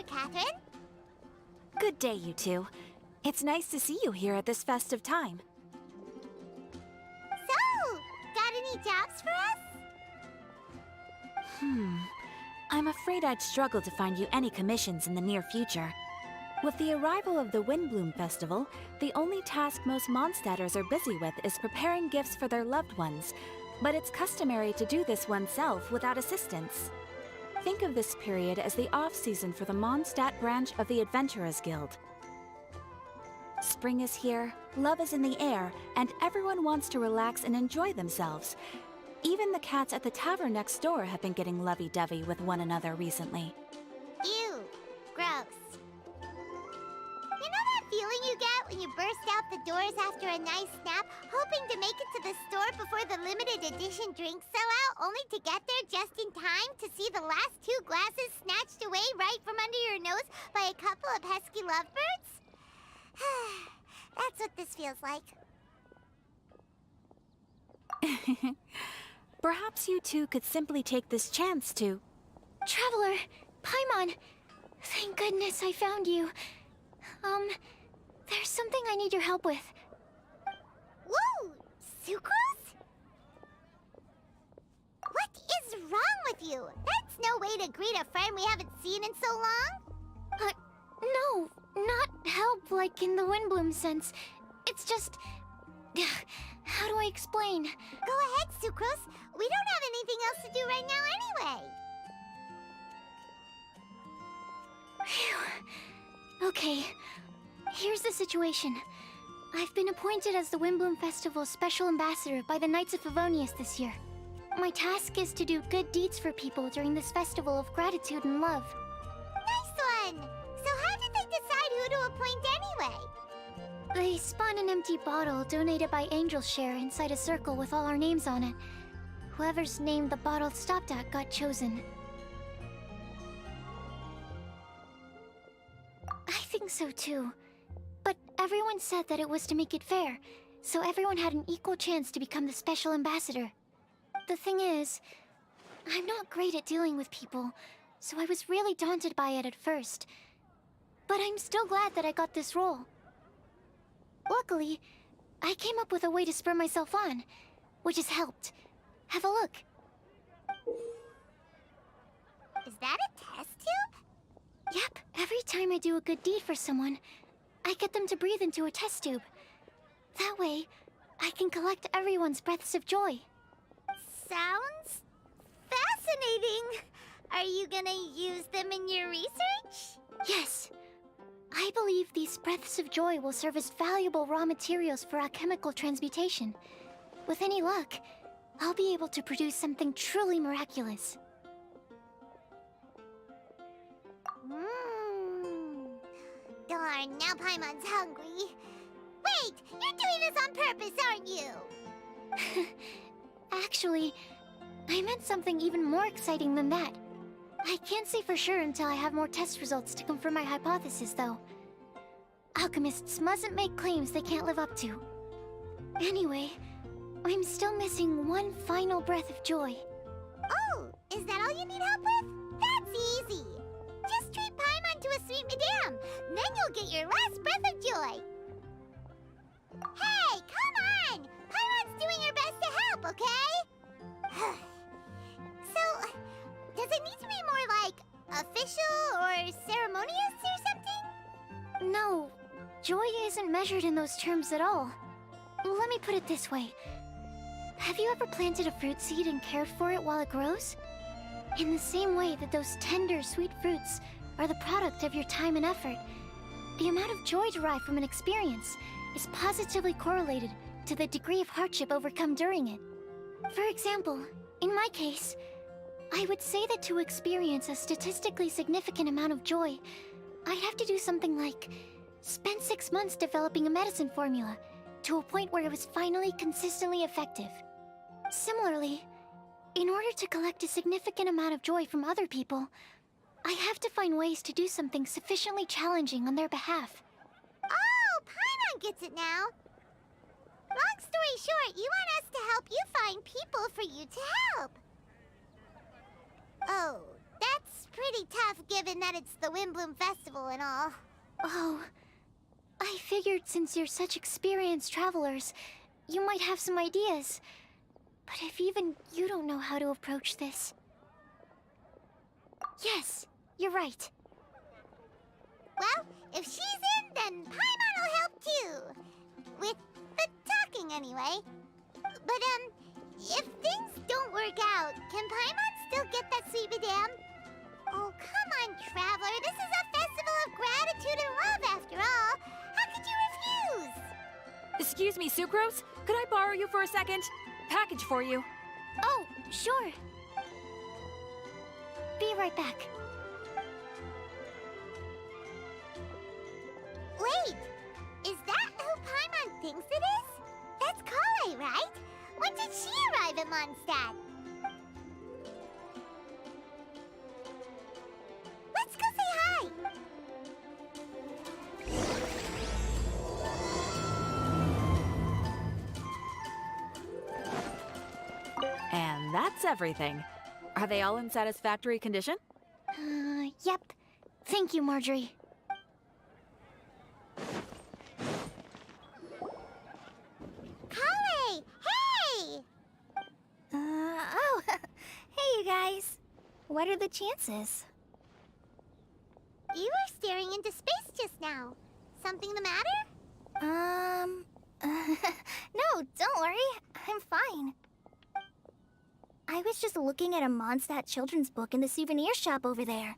Catherine. Good day, you two. It's nice to see you here at this festive time. So, got any jobs for us? I'm afraid I'd struggle to find you any commissions in the near future. With the arrival of the Windblume Festival, the only task most Mondstadters are busy with is preparing gifts for their loved ones, but it's customary to do this oneself without assistance. Think of this period as the off-season for the Mondstadt branch of the Adventurers Guild. Spring is here, love is in the air, and everyone wants to relax and enjoy themselves. Even the cats at the tavern next door have been getting lovey-dovey with one another recently. Ew. Gross. You know that feeling you get when you burst out the doors after a nice nap, hoping to make it to the store before the limited edition drinks sell out, only to get there just in time to see the last 2 glasses snatched away right from under your nose by a couple of pesky lovebirds? That's what this feels like. Perhaps you two could simply take this chance to... Traveler! Paimon! Thank goodness I found you. There's something I need your help with. Whoa! Sucrose? What is wrong with you? That's no way to greet a friend we haven't seen in so long. No, not help like in the Windblume sense. It's just... How do I explain? Go ahead, Sucrose. We don't have anything else to do right now anyway. Phew. Okay, here's the situation. I've been appointed as the Windblume Festival's special ambassador by the Knights of Favonius this year. My task is to do good deeds for people during this festival of gratitude and love. Nice one! So how did they decide who to appoint anyway? They spun an empty bottle donated by Angel's Share inside a circle with all our names on it. Whoever's name the bottle stopped at got chosen. I think so too. But everyone said that it was to make it fair, so everyone had an equal chance to become the special ambassador. The thing is, I'm not great at dealing with people, so I was really daunted by it at first. But I'm still glad that I got this role. Luckily, I came up with a way to spur myself on, which has helped. Have a look. Is that a test tube? Yep, every time I do a good deed for someone, I get them to breathe into a test tube. That way, I can collect everyone's breaths of joy. Sounds fascinating. Are you gonna use them in your research? Yes. I believe these breaths of joy will serve as valuable raw materials for alchemical transmutation. With any luck, I'll be able to produce something truly miraculous. Darn, now Paimon's hungry. Wait, you're doing this on purpose, aren't you? Actually, I meant something even more exciting than that. I can't say for sure until I have more test results to confirm my hypothesis, though. Alchemists mustn't make claims they can't live up to. Anyway, I'm still missing one final breath of joy. Oh, is that all you need help with? That's easy. Just treat Paimon to a sweet madame. Then you'll get your last breath of joy. Hey, come on! Paimon's doing her best to help, okay? So, does it need to be more like official or ceremonious or something? No, joy isn't measured in those terms at all. Let me put it this way. Have you ever planted a fruit seed and cared for it while it grows? In the same way that those tender, sweet fruits are the product of your time and effort, the amount of joy derived from an experience is positively correlated to the degree of hardship overcome during it. For example, in my case, I would say that to experience a statistically significant amount of joy, I'd have to do something like spend 6 months developing a medicine formula to a point where it was finally consistently effective. Similarly, in order to collect a significant amount of joy from other people, I have to find ways to do something sufficiently challenging on their behalf. Oh, Paimon gets it now. Long story short, you want us to help you find people for you to help. Oh, that's pretty tough given that it's the Windblume Festival and all. Oh, I figured since you're such experienced travelers, you might have some ideas. But if even you don't know how to approach this... Yes, you're right. Well, if she's in, then Paimon will help too. With the talking, anyway. But, if things don't work out, can Paimon still get that sweet madame? Oh, come on, Traveler. This is a festival of gratitude and love, after all. How could you refuse? Excuse me, Sucrose? Could I borrow you for a second? Package for you. Oh, sure. Be right back. Wait, is that who Paimon thinks it is? That's Kale, right? When did she arrive at Mondstadt? Let's go say hi! And that's everything. Are they all in satisfactory condition? Yep. Thank you, Marjorie. Kale! Hey! Oh, hey you guys. What are the chances? You were staring into space just now. Something the matter? No, don't worry. I'm fine. I was just looking at a Mondstadt children's book in the souvenir shop over there.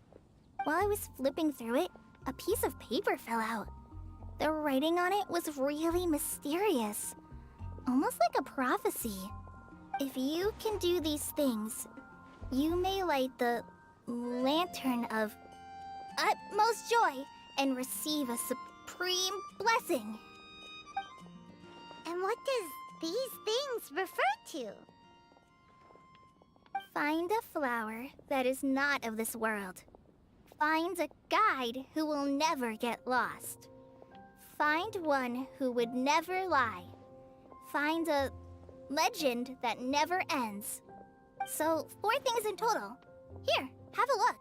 While I was flipping through it, a piece of paper fell out. The writing on it was really mysterious. Almost like a prophecy. If you can do these things, you may light the lantern of utmost joy and receive a supreme blessing. And what does these things refer to? Find a flower that is not of this world. Find a guide who will never get lost. Find one who would never lie. Find a legend that never ends. So, 4 things in total. Here, have a look.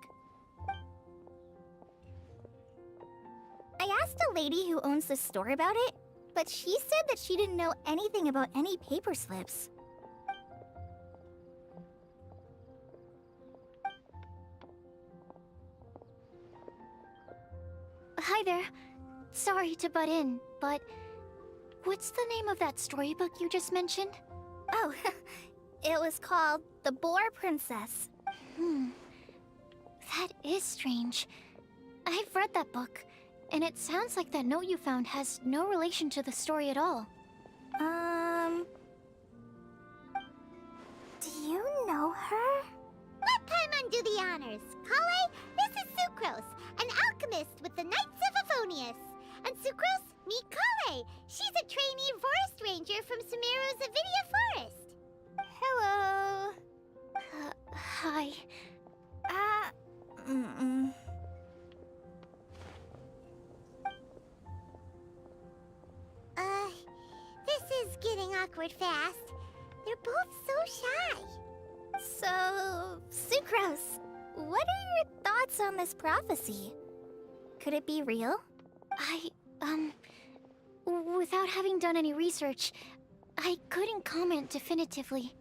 I asked a lady who owns the store about it, but she said that she didn't know anything about any paper slips. Hi there. Sorry to butt in, but what's the name of that storybook you just mentioned? Oh, it was called The Boar Princess. That is strange. I've read that book, and it sounds like that note you found has no relation to the story at all. Do you know her? Let Paimon do the honors. Kale, this is Sucrose, an alchemist with the Knights of Aphonius. And Sucrose, meet Kale. She's a trainee forest ranger from Sumeru's Avidia Forest. Hello. Hi. awkward fast. They're both so shy. So, Sucrose, what are your thoughts on this prophecy? Could it be real? Without having done any research, I couldn't comment definitively.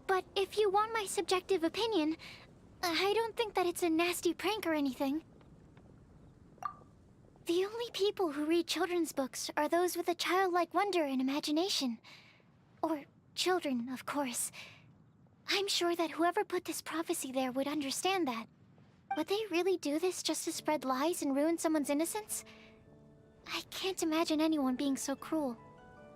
But if you want my subjective opinion, I don't think that it's a nasty prank or anything. The only people who read children's books are those with a childlike wonder and imagination. Or children, of course. I'm sure that whoever put this prophecy there would understand that. Would they really do this just to spread lies and ruin someone's innocence? I can't imagine anyone being so cruel.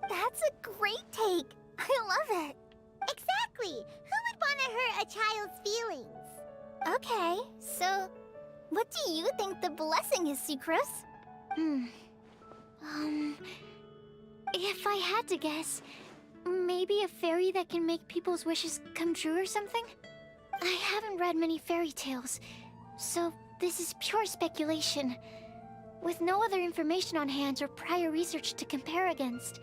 That's a great take. I love it. Exactly! Who would want to hurt a child's feelings? Okay, so what do you think the blessing is, Sucrose? If I had to guess, maybe a fairy that can make people's wishes come true or something? I haven't read many fairy tales, so this is pure speculation. With no other information on hand or prior research to compare against,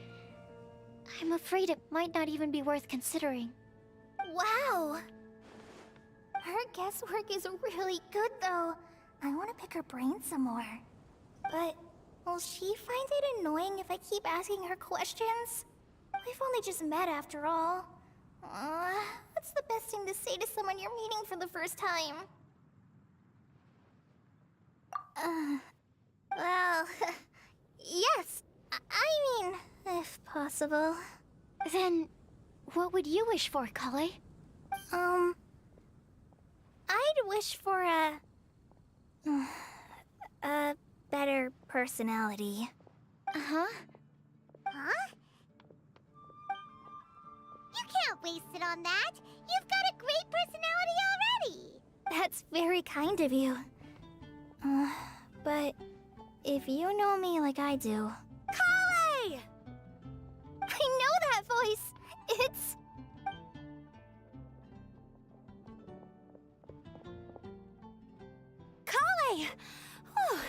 I'm afraid it might not even be worth considering. Wow! Her guesswork is really good, though. I want to pick her brain some more. But will she find it annoying if I keep asking her questions? We've only just met after all. What's the best thing to say to someone you're meeting for the first time? Well, yes. I mean, if possible. Then, what would you wish for, Kale? I'd wish for a better personality. Uh-huh. Huh? You can't waste it on that! You've got a great personality already! That's very kind of you. But if you know me like I do... Kale! I know that voice! It's... Kale! Whew.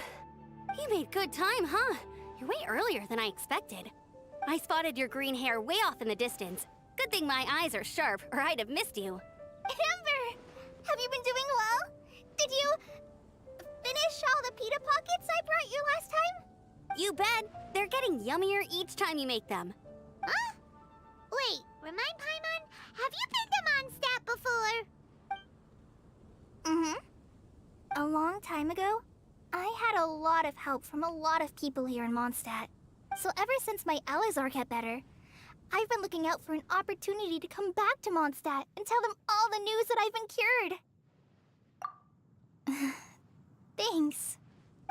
You made good time, huh? You're way earlier than I expected. I spotted your green hair way off in the distance. Good thing my eyes are sharp, or I'd have missed you. Amber! Have you been doing well? Did you... finish all the pita pockets I brought you last time? You bet! They're getting yummier each time you make them. Huh? Wait, remind Paimon, have you been to Mondstadt before? A long time ago, I had a lot of help from a lot of people here in Mondstadt. So ever since my Alizar got better, I've been looking out for an opportunity to come back to Mondstadt and tell them all the news that I've been cured. Thanks.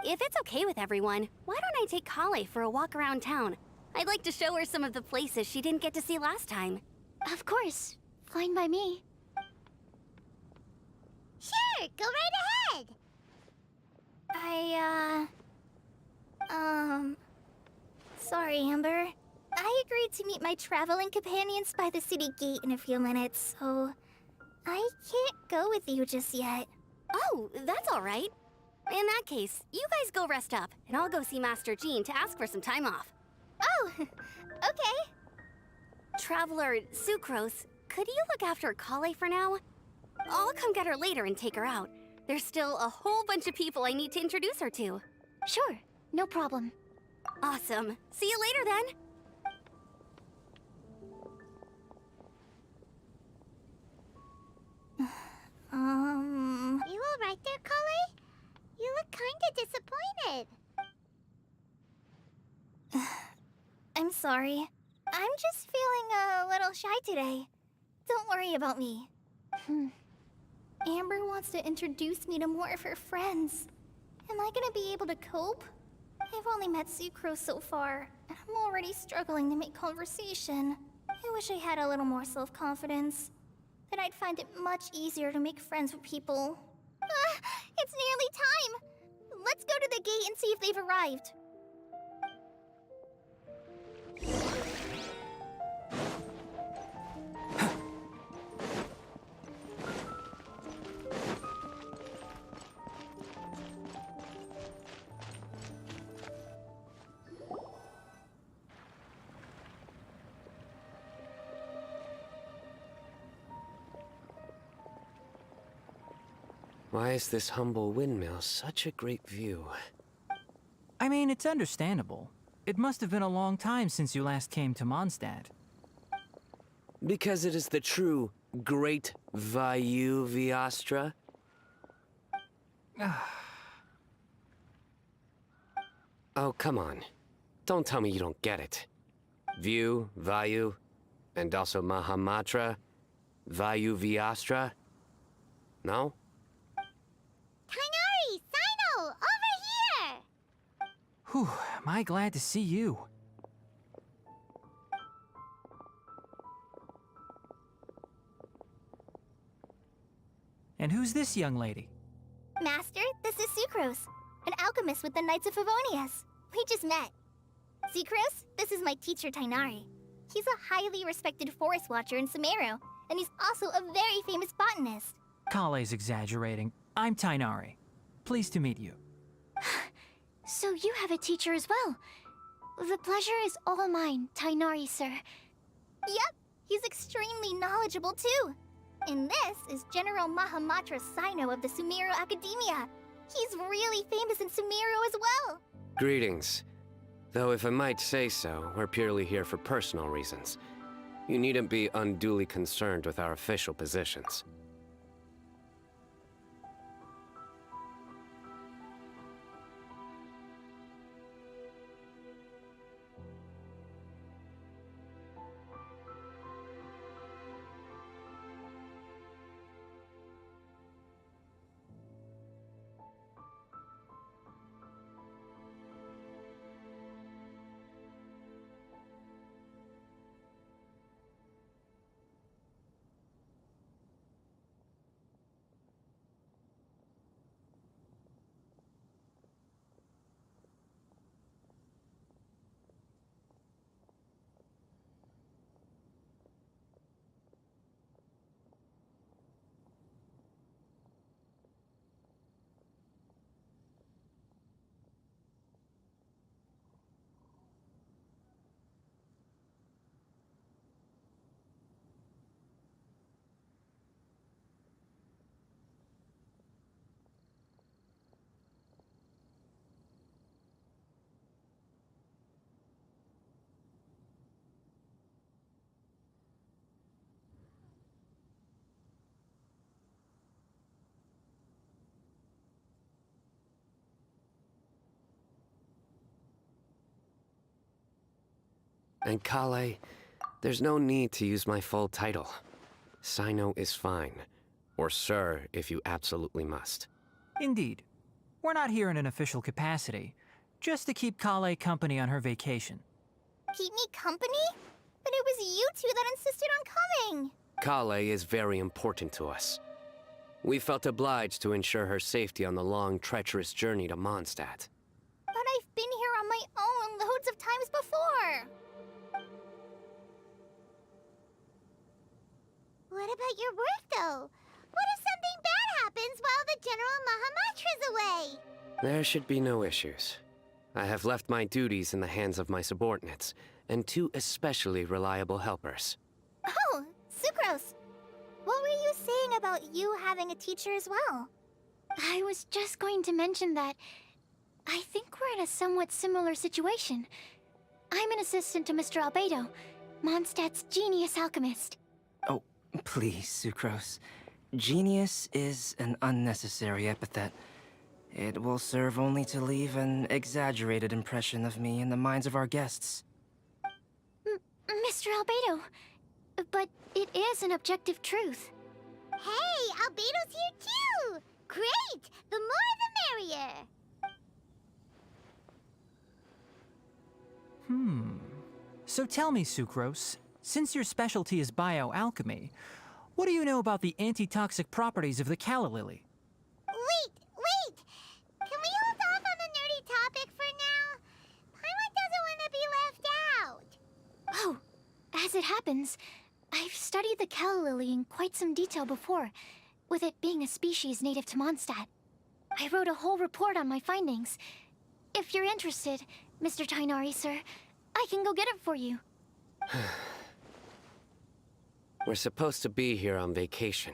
If it's okay with everyone, why don't I take Kale for a walk around town? I'd like to show her some of the places she didn't get to see last time. Of course. Fine by me. Sure, go right ahead! Sorry, Amber. I agreed to meet my traveling companions by the city gate in a few minutes, so I can't go with you just yet. Oh, that's all right. In that case, you guys go rest up, and I'll go see Master Jean to ask for some time off. Oh, okay. Traveler Sucrose, could you look after Kale for now? I'll come get her later and take her out. There's still a whole bunch of people I need to introduce her to. Sure, no problem. Awesome. See you later then. You all right there, Kale? You look kinda disappointed. I'm sorry. I'm just feeling a little shy today. Don't worry about me. Amber wants to introduce me to more of her friends. Am I gonna be able to cope? I've only met Sucrose so far, and I'm already struggling to make conversation. I wish I had a little more self-confidence. Then I'd find it much easier to make friends with people. It's nearly time! Let's go to the gate and see if they've arrived. Why is this humble windmill such a great view? I mean, it's understandable. It must have been a long time since you last came to Mondstadt. Because it is the true Great Vayu Viastra? Oh, come on. Don't tell me you don't get it. View, Vayu, and also Mahamatra, Vayu Viastra? No? Kainari! Sino! Over here! Whew, am I glad to see you. And who's this young lady? Master, this is Sucrose, an alchemist with the Knights of Favonius. We just met. Sucrose, this is my teacher Tainari. He's a highly respected forest watcher in Sumeru, and he's also a very famous botanist. Kale's exaggerating. I'm Tainari. Pleased to meet you. So you have a teacher as well. The pleasure is all mine, Tainari, sir. Yep, he's extremely knowledgeable too. And this is General Mahamatra Sino of the Sumeru Academia. He's really famous in Sumeru as well. Greetings. Though if I might say so, we're purely here for personal reasons. You needn't be unduly concerned with our official positions. And Kale, there's no need to use my full title. Sino is fine. Or sir, if you absolutely must. Indeed. We're not here in an official capacity, just to keep Kale company on her vacation. Keep me company? But it was you two that insisted on coming. Kale is very important to us. We felt obliged to ensure her safety on the long, treacherous journey to Mondstadt. But I've been here on my own loads of times before. What about your work, though? What if something bad happens while the General Mahamatra's away? There should be no issues. I have left my duties in the hands of my subordinates, and two especially reliable helpers. Oh, Sucrose. What were you saying about you having a teacher as well? I was just going to mention that I think we're in a somewhat similar situation. I'm an assistant to Mr. Albedo, Mondstadt's genius alchemist. Oh, please, Sucrose. Genius is an unnecessary epithet. It will serve only to leave an exaggerated impression of me in the minds of our guests. Mr. Albedo, but it is an objective truth. Hey, Albedo's here too! Great! The more the merrier! So tell me, Sucrose, since your specialty is bioalchemy, what do you know about the antitoxic properties of the calla lily? Wait! Can we hold off on the nerdy topic for now? Paimon doesn't want to be left out. Oh, as it happens, I've studied the calla lily in quite some detail before, with it being a species native to Mondstadt. I wrote a whole report on my findings. If you're interested, Mr. Tainari, sir, I can go get it for you. We're supposed to be here on vacation,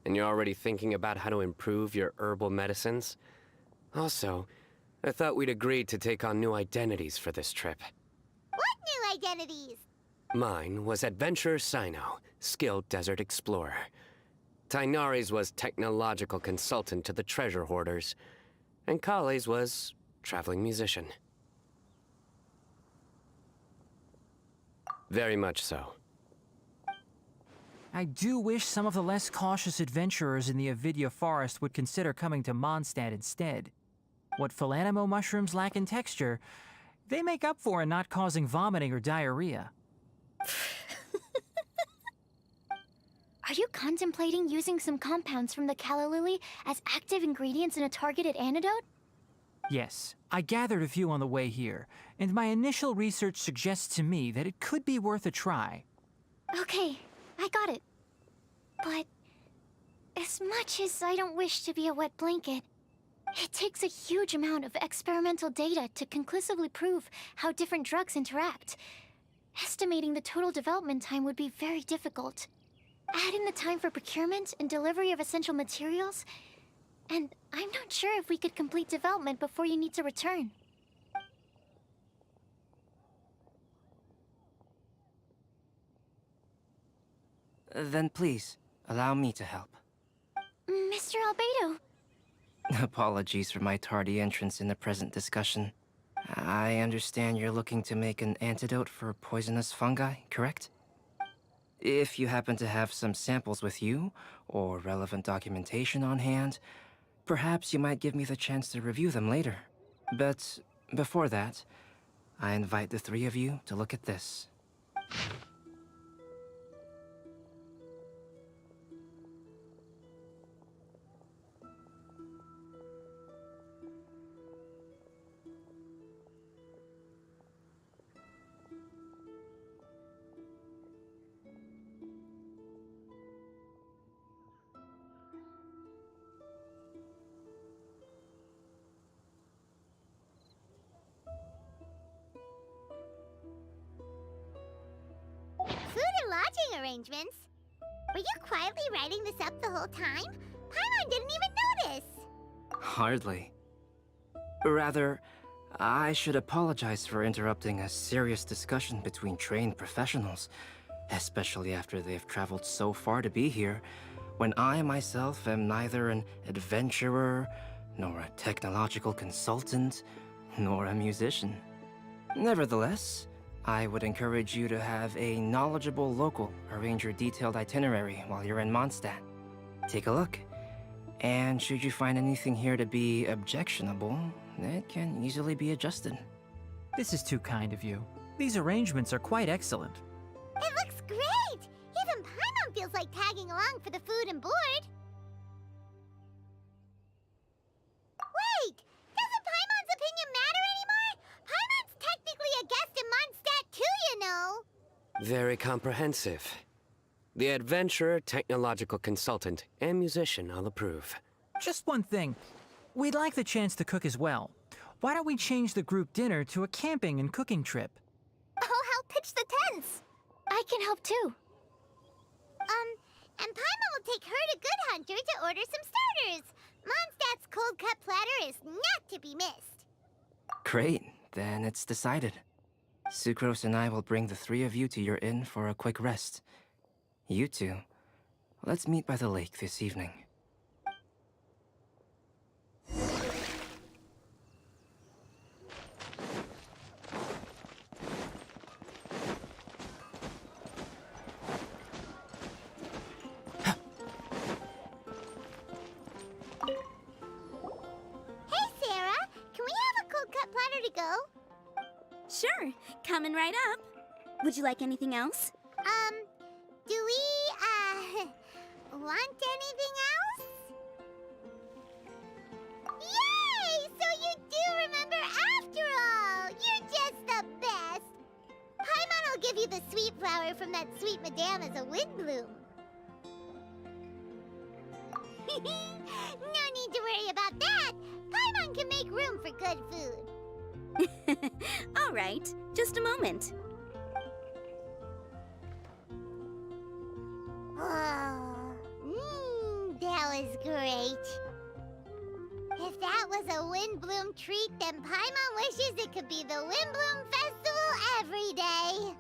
And you're already thinking about how to improve your herbal medicines? Also, I thought we'd agreed to take on new identities for this trip. What new identities? Mine was Adventurer Sino, skilled desert explorer. Tainari's was technological consultant to the treasure hoarders. And Kale's was traveling musician. Very much so. I do wish some of the less cautious adventurers in the Avidya forest would consider coming to Mondstadt instead. What Philanimo mushrooms lack in texture, they make up for in not causing vomiting or diarrhea. Are you contemplating using some compounds from the calla lily as active ingredients in a targeted antidote? Yes, I gathered a few on the way here, and my initial research suggests to me that it could be worth a try. Okay, I got it. But as much as I don't wish to be a wet blanket, it takes a huge amount of experimental data to conclusively prove how different drugs interact. Estimating the total development time would be very difficult. Add in the time for procurement and delivery of essential materials, and I'm not sure if we could complete development before you need to return. Then please, allow me to help. Mr. Albedo, Apologies for my tardy entrance in the present discussion. I understand you're looking to make an antidote for poisonous fungi, correct? If you happen to have some samples with you, or relevant documentation on hand, perhaps you might give me the chance to review them later. But before that, I invite the three of you to look at this. Food and lodging arrangements? Were you quietly writing this up the whole time? Paimon didn't even notice! Hardly. Rather, I should apologize for interrupting a serious discussion between trained professionals, especially after they've traveled so far to be here, when I myself am neither an adventurer, nor a technological consultant, nor a musician. Nevertheless, I would encourage you to have a knowledgeable local arrange your detailed itinerary while you're in Mondstadt. Take a look, and should you find anything here to be objectionable, it can easily be adjusted. This is too kind of you. These arrangements are quite excellent. It looks great! Even Paimon feels like tagging along for the food and board. Wait! Doesn't Paimon's opinion matter anymore? Paimon's technically a guest in Mondstadt too, you know! Very comprehensive. The adventurer, technological consultant, and musician all approve. Just one thing. We'd like the chance to cook as well. Why don't we change the group dinner to a camping and cooking trip? I'll help pitch the tents. I can help too. And Paimon will take her to Good Hunter to order some starters. Mondstadt's cold-cut platter is not to be missed. Great, then it's decided. Sucrose and I will bring the three of you to your inn for a quick rest. You two, let's meet by the lake this evening. Hey, Sarah! Can we have a cold-cut platter to go? Sure, coming right up. Would you like anything else? Do we, want anything else? Yay! So you do remember after all! You're just the best! Paimon will give you the sweet flower from that sweet madame as a Windblume. No need to worry about that! Paimon can make room for good food. All right, just a moment. Great. If that was a Windblume treat, then Paimon wishes it could be the Windblume Festival every day.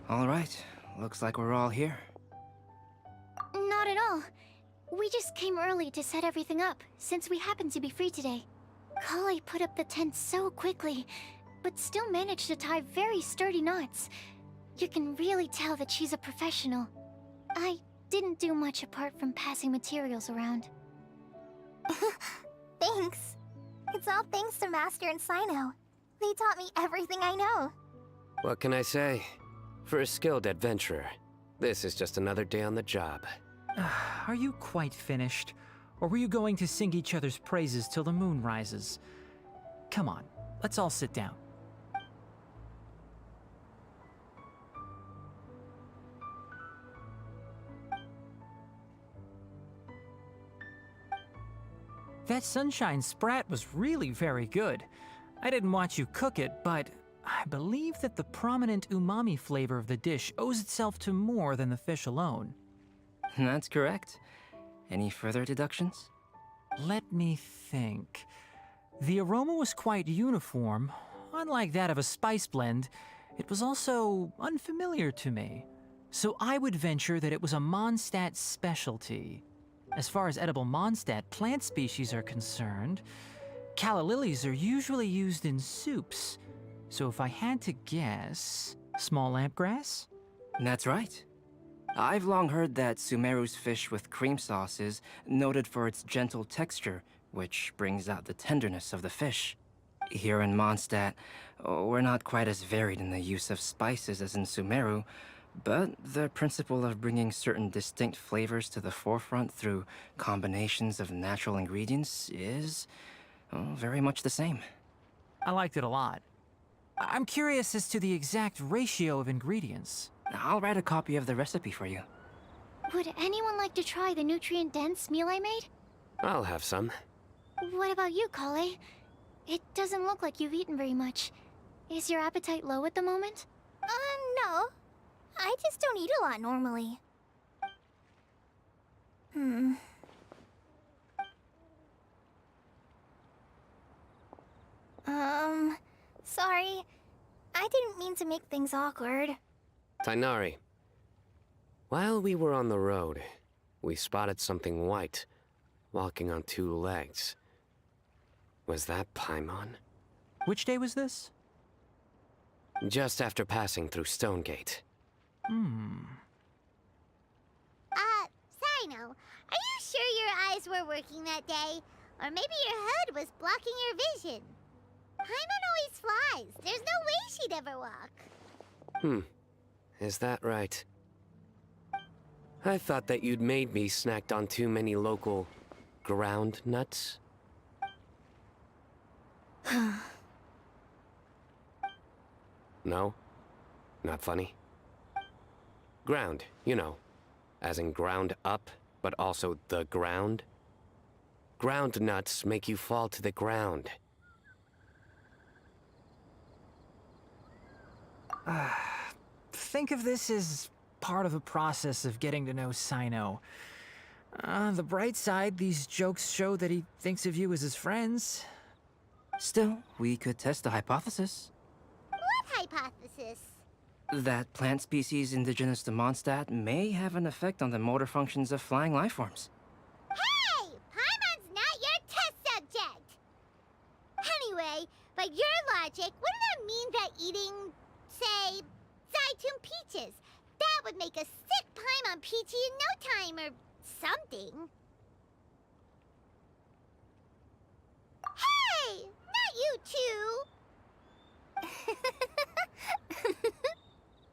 All right, looks like we're all here. Not at all. We just came early to set everything up, since we happen to be free today. Kale put up the tent so quickly, but still managed to tie very sturdy knots. You can really tell that she's a professional. I didn't do much apart from passing materials around. Thanks. It's all thanks to Master and Sino. They taught me everything I know. What can I say? For a skilled adventurer, this is just another day on the job. Are you quite finished? Or were you going to sing each other's praises till the moon rises? Come on, let's all sit down. That sunshine sprat was really very good. I didn't watch you cook it, but I believe that the prominent umami flavor of the dish owes itself to more than the fish alone. That's correct. Any further deductions? Let me think. The aroma was quite uniform. Unlike that of a spice blend, it was also unfamiliar to me. So I would venture that it was a Mondstadt specialty. As far as edible Mondstadt plant species are concerned, calla lilies are usually used in soups. So if I had to guess, small lampgrass? That's right. I've long heard that Sumeru's fish with cream sauce is noted for its gentle texture, which brings out the tenderness of the fish. Here in Mondstadt, we're not quite as varied in the use of spices as in Sumeru, but the principle of bringing certain distinct flavors to the forefront through combinations of natural ingredients is very much the same. I liked it a lot. I'm curious as to the exact ratio of ingredients. I'll write a copy of the recipe for you. Would anyone like to try the nutrient-dense meal I made? I'll have some. What about you, Kale? It doesn't look like you've eaten very much. Is your appetite low at the moment? No. I just don't eat a lot normally. Sorry. I didn't mean to make things awkward. Tainari, while we were on the road, we spotted something white, walking on two legs. Was that Paimon? Which day was this? Just after passing through Stonegate. Sino, are you sure your eyes were working that day? Or maybe your hood was blocking your vision? Paimon always flies. There's no way she'd ever walk. Is that right? I thought that you'd made me snacked on too many local ground nuts. No? Not funny? Ground, you know. As in ground up, but also the ground. Ground nuts make you fall to the ground. Think of this as part of the process of getting to know Sino. On the bright side, these jokes show that he thinks of you as his friends. Still, we could test the hypothesis. What hypothesis? That plant species indigenous to Mondstadt may have an effect on the motor functions of flying lifeforms. Hey! Paimon's not your test subject! Anyway, by your logic, wouldn't that mean that eating, say, Zaitun peaches, that That would make a sick Paimon Peachy in no time, or something. Hey! Not you two!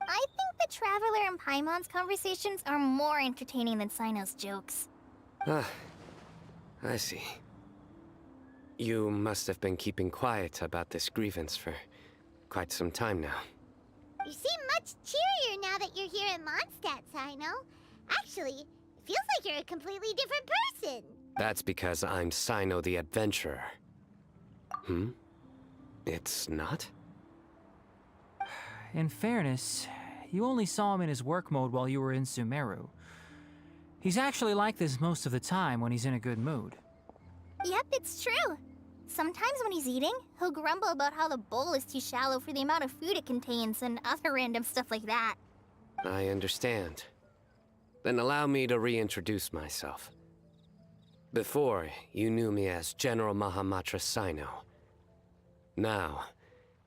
I think the Traveler and Paimon's conversations are more entertaining than Sino's jokes. Ah, I see. You must have been keeping quiet about this grievance for quite some time now. You seem much cheerier now that you're here at Mondstadt, Sino. Actually, it feels like you're a completely different person. That's because I'm Sino the Adventurer. Hmm? It's not? In fairness, you only saw him in his work mode while you were in Sumeru. He's actually like this most of the time when he's in a good mood. Yep, it's true. Sometimes when he's eating, he'll grumble about how the bowl is too shallow for the amount of food it contains and other random stuff like that. I understand. Then allow me to reintroduce myself. Before, you knew me as General Mahamatra Sino. Now,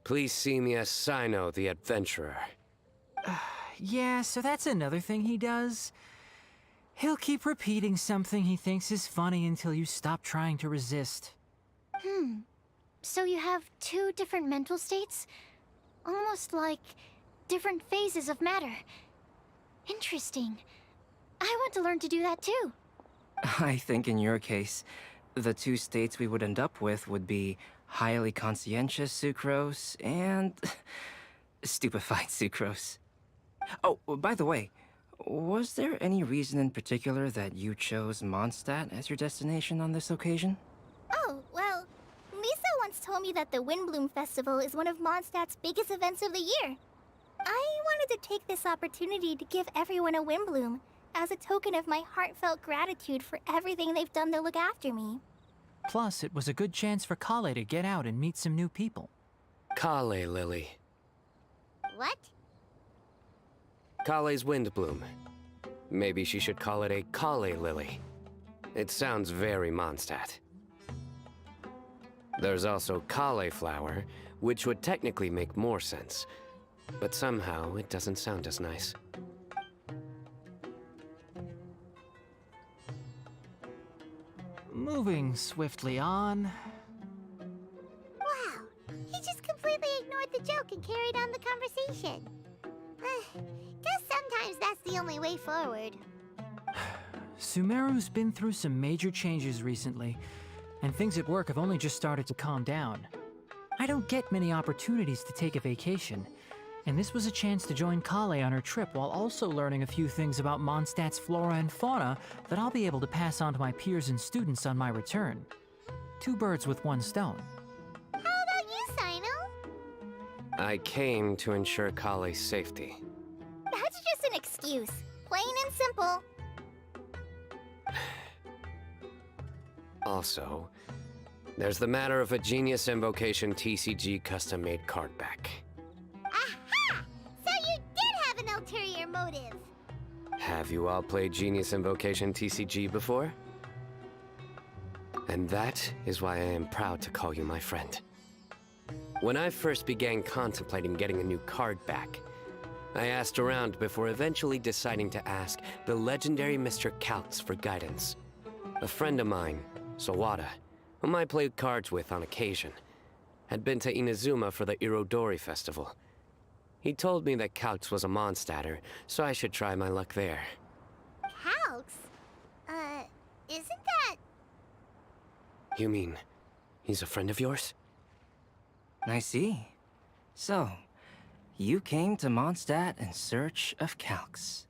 please see me as Sino the Adventurer. Yeah, so that's another thing he does. He'll keep repeating something he thinks is funny until you stop trying to resist. So you have two different mental states? Almost like different phases of matter. Interesting. I want to learn to do that too. I think in your case, the two states we would end up with would be highly conscientious sucrose and stupefied sucrose. Oh, by the way, was there any reason in particular that you chose Mondstadt as your destination on this occasion? Oh, well, Lisa once told me that the Windblume Festival is one of Mondstadt's biggest events of the year. I wanted to take this opportunity to give everyone a Windblume as a token of my heartfelt gratitude for everything they've done to look after me. Plus, it was a good chance for Kale to get out and meet some new people. Kale Lily. What? Kale's Windblume. Maybe she should call it a Kale Lily. It sounds very Mondstadt. There's also cauliflower, which would technically make more sense. But somehow, it doesn't sound as nice. Moving swiftly on. Wow, he just completely ignored the joke and carried on the conversation. Guess sometimes that's the only way forward. Sumeru's been through some major changes recently, and things at work have only just started to calm down. I don't get many opportunities to take a vacation, and this was a chance to join Kale on her trip while also learning a few things about Mondstadt's flora and fauna that I'll be able to pass on to my peers and students on my return. Two birds with one stone. How about you, Sino? I came to ensure Kale's safety. That's just an excuse. Plain and simple. Also, there's the matter of a Genius Invocation TCG custom-made card back. Aha! So you did have an ulterior motive. Have you all played Genius Invocation TCG before? And that is why I am proud to call you my friend. When I first began contemplating getting a new card back, I asked around before eventually deciding to ask the legendary Mr. Kaltz for guidance. A friend of mine, Sawada, whom I played cards with on occasion, had been to Inazuma for the Irodori Festival. He told me that Kaltz was a Mondstadter, so I should try my luck there. Calx? Isn't that... You mean, he's a friend of yours? I see. So, you came to Mondstadt in search of Calx.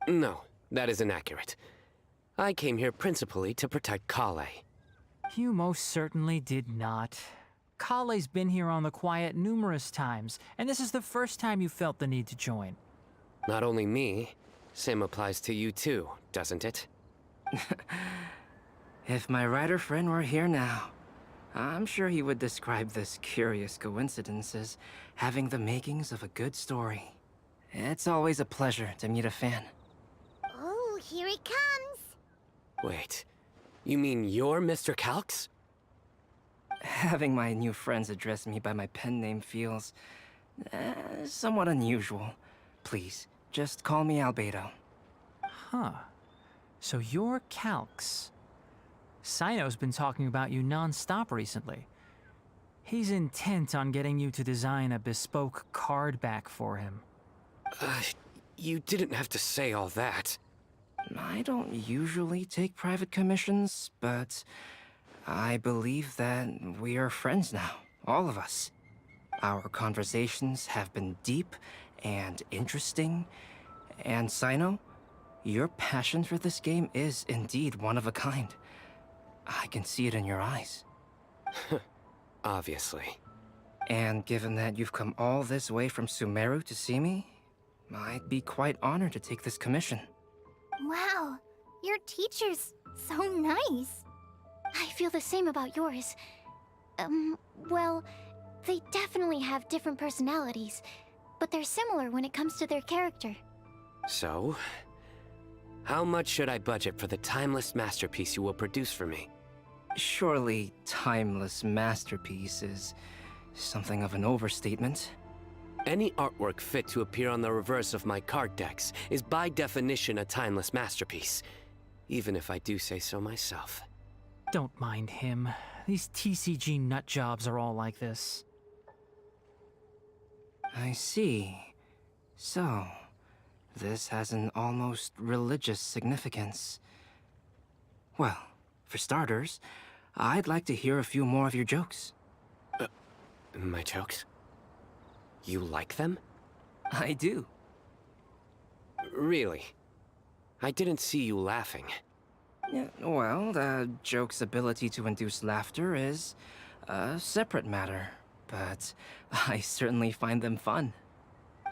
No, that is inaccurate. I came here principally to protect Kale. You most certainly did not. Kale's been here on the quiet numerous times, and this is the first time you felt the need to join. Not only me, same applies to you too, doesn't it? If my writer friend were here now, I'm sure he would describe this curious coincidence as having the makings of a good story. It's always a pleasure to meet a fan. Oh, here he comes. Wait, you mean you're Mr. Kalx? Having my new friends address me by my pen name feels somewhat unusual. Please, Just call me Albedo. Huh. So you're Calx. Sino's been talking about you non-stop recently. He's intent on getting you to design a bespoke card back for him. You didn't have to say all that. I don't usually take private commissions, but I believe that we are friends now, all of us. Our conversations have been deep and interesting, and Sino, your passion for this game is indeed one of a kind. I can see it in your eyes. Obviously. And given that you've come all this way from Sumeru to see me, I'd be quite honored to take this commission. Wow, your teacher's so nice. I feel the same about yours. Well, they definitely have different personalities, but they're similar when it comes to their character. So, how much should I budget for the timeless masterpiece you will produce for me? Surely, timeless masterpiece is something of an overstatement. Any artwork fit to appear on the reverse of my card decks is by definition a timeless masterpiece, even if I do say so myself. Don't mind him. These TCG nut jobs are all like this. I see. So, this has an almost religious significance. Well, for starters, I'd like to hear a few more of your jokes. My jokes? You like them? I do. Really? I didn't see you laughing. Yeah, well, the joke's ability to induce laughter is a separate matter, but I certainly find them fun.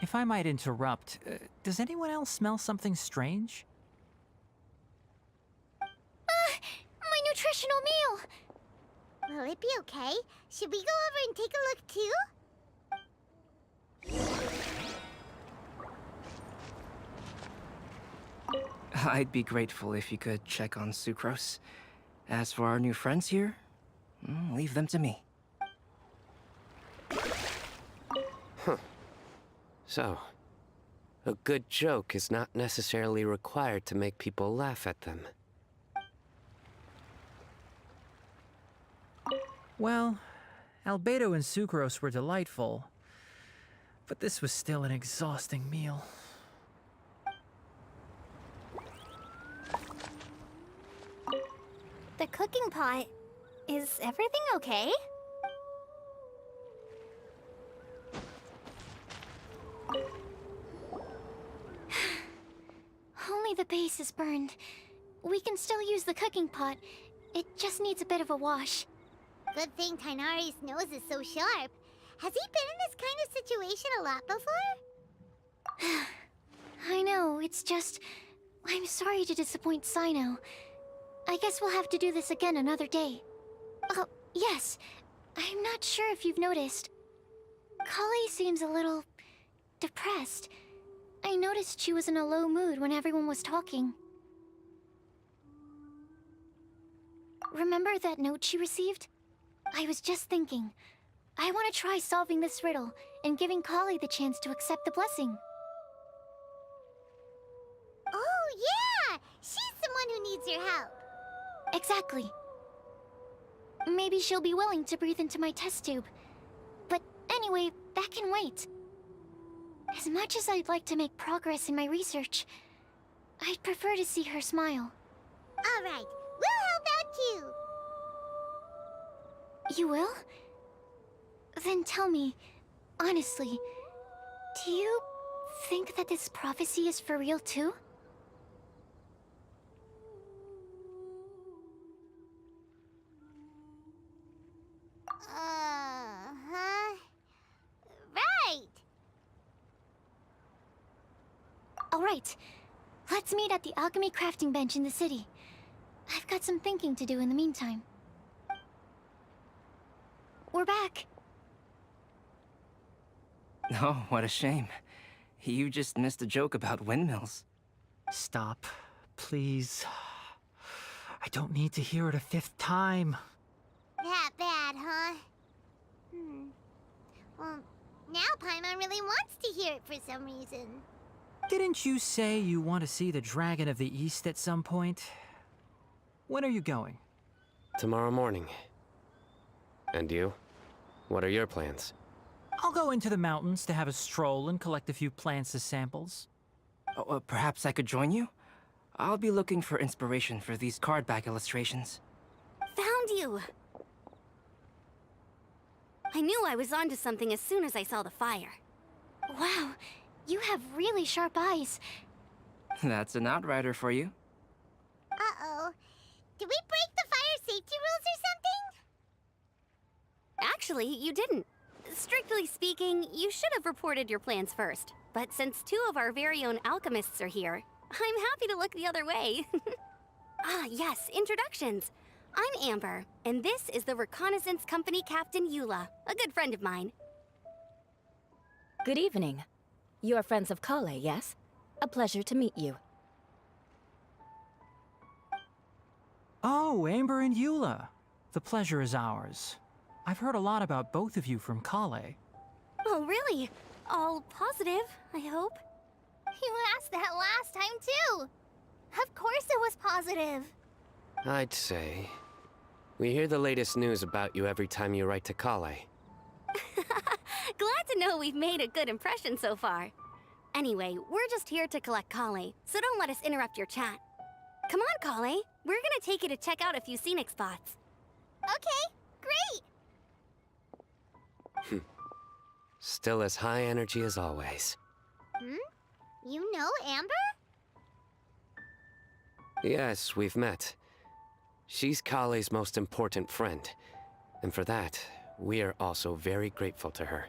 If I might interrupt, does anyone else smell something strange? My nutritional meal! Will it be okay? Should we go over and take a look too? I'd be grateful if you could check on Sucrose. As for our new friends here, leave them to me. So, a good joke is not necessarily required to make people laugh at them. Well, Albedo and Sucrose were delightful, but this was still an exhausting meal. The cooking pot. Is everything okay? Only the base is burned. We can still use the cooking pot. It just needs a bit of a wash. Good thing Tainari's nose is so sharp. Has he been in this kind of situation a lot before? I know, it's just... I'm sorry to disappoint Sino. I guess we'll have to do this again another day. Oh, yes. I'm not sure if you've noticed. Kali seems a little... depressed. I noticed she was in a low mood when everyone was talking. Remember that note she received? I was just thinking. I want to try solving this riddle and giving Kali the chance to accept the blessing. Oh, yeah! She's someone who needs your help. Exactly. Maybe she'll be willing to breathe into my test tube. But anyway, that can wait. As much as I'd like to make progress in my research, I'd prefer to see her smile. All right, we'll help out too. You will? Then tell me, honestly, do you think that this prophecy is for real too? Uh-huh. Right. All right. Let's meet at the alchemy crafting bench in the city. I've got some thinking to do in the meantime. We're back. Oh, what a shame. You just missed a joke about windmills. Stop, please. I don't need to hear it a fifth time. That bad, huh? Well, now Paimon really wants to hear it for some reason. Didn't you say you want to see the Dragon of the East at some point? When are you going? Tomorrow morning. And you? What are your plans? I'll go into the mountains to have a stroll and collect a few plants as samples. Oh, perhaps I could join you? I'll be looking for inspiration for these card back illustrations. Found you! I knew I was onto something as soon as I saw the fire. Wow, you have really sharp eyes. That's an outrider for you. Uh-oh. Did we break the fire safety rules or something? Actually, you didn't. Strictly speaking, you should have reported your plans first. But since two of our very own alchemists are here, I'm happy to look the other way. Ah, yes, introductions. I'm Amber, and this is the Reconnaissance Company Captain Eula, a good friend of mine. Good evening. You are friends of Kale, yes? A pleasure to meet you. Oh, Amber and Eula. The pleasure is ours. I've heard a lot about both of you from Kale. Oh, really? All positive, I hope? You asked that last time, too. Of course it was positive. I'd say. We hear the latest news about you every time you write to Kale. Glad to know we've made a good impression so far. Anyway, we're just here to collect Kale, so don't let us interrupt your chat. Come on, Kale. We're gonna take you to check out a few scenic spots. Okay, great. Still as high energy as always. You know Amber? Yes, we've met. She's Kale's most important friend. And for that, we are also very grateful to her.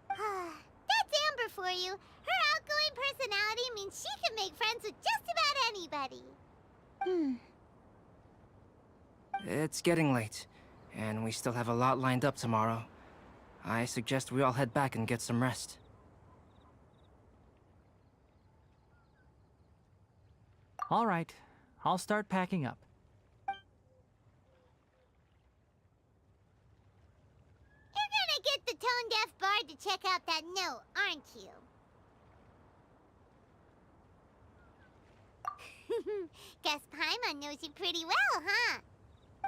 That's Amber for you. Her outgoing personality means she can make friends with just about anybody. It's getting late, and we still have a lot lined up tomorrow. I suggest we all head back and get some rest. All right, I'll start packing up. You're gonna get the tone-deaf bard to check out that note, aren't you? Guess Paimon knows you pretty well, huh?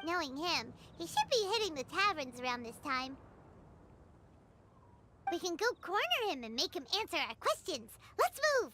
Knowing him, he should be hitting the taverns around this time. We can go corner him and make him answer our questions. Let's move!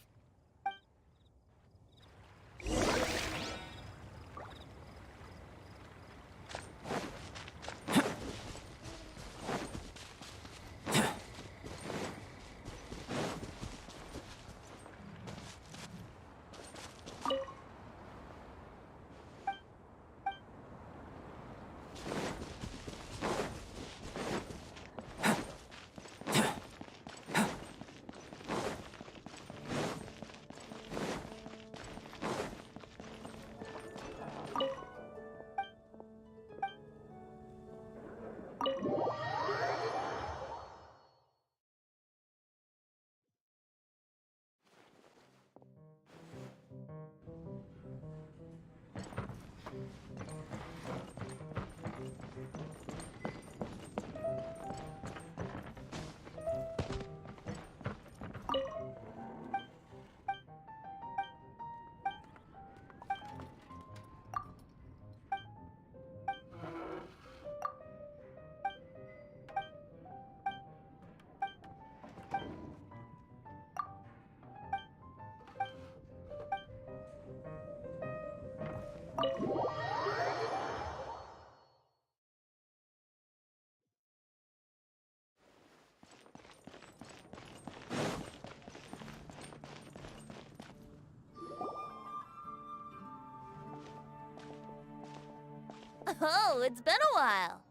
Oh, it's been a while.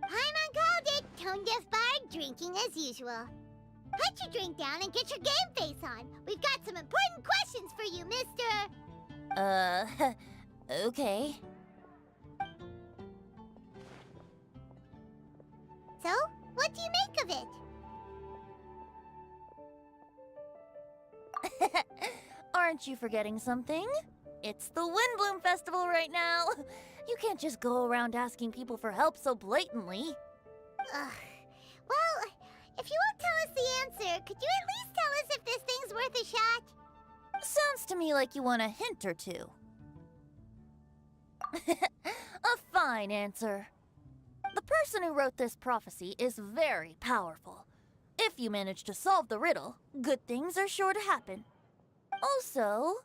Paimon called it, tone-deaf bard drinking as usual. Put your drink down and get your game face on. We've got some important questions for you, mister. Okay. So, what do you make of it? Aren't you forgetting something? It's the Windblume Festival right now. You can't just go around asking people for help so blatantly. Ugh. Well, if If you won't tell us the answer, could you at least tell us if this thing's worth a shot? Sounds to me like you want a hint or two. A fine answer. The person who wrote this prophecy is very powerful. If you manage to solve the riddle, good things are sure to happen. Also,